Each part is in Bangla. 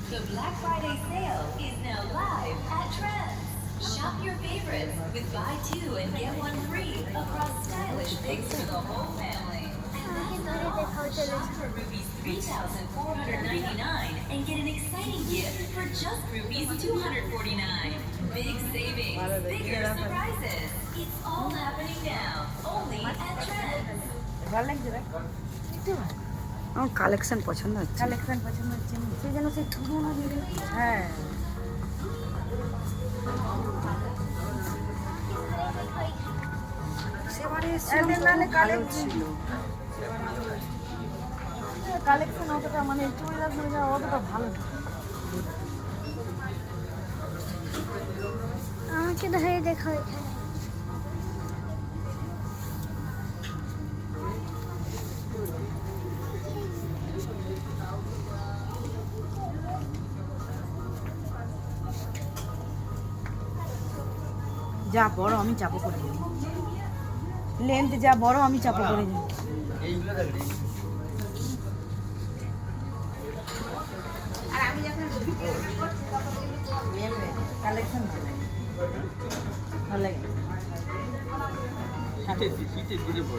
The Black Friday sale is now live at Trends. Shop your favorites with buy two and get one free across stylish picks for the whole family. And that's all. Shop for rupees 3,499 and get an exciting gift for just rupees 249. Big savings, bigger surprises. It's all happening now, only at Trends. ভালো লাগছে রে আমার কালেকশন পছন্দ হচ্ছে। কালেকশন পছন্দ হচ্ছে না সেই যেন সেই পুরোনো দিনের হ্যাঁ সেবারে এদের নালে ভালো কালেকশন ছিল। কালেকশন অতটা মানে চুড়িদার চুড়িদার অতটা ভালো না। আমাকে ধরে দেখো এখানে যা বড় আমি চাপো করে দিই লেন্থ যা বড় আমি চাপো করে দিই কালেকশন ভালো লাগে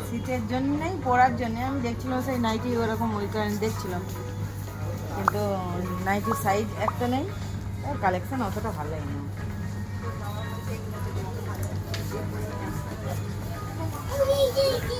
শীতের জন্যই পরার জন্য আমি দেখছিলাম সেই নাইটি ওরকম ওই কারণে দেখছিলাম কিন্তু নাইটির সাইজ একটা নেই কালেকশন অতটা ভালো লাগে না কি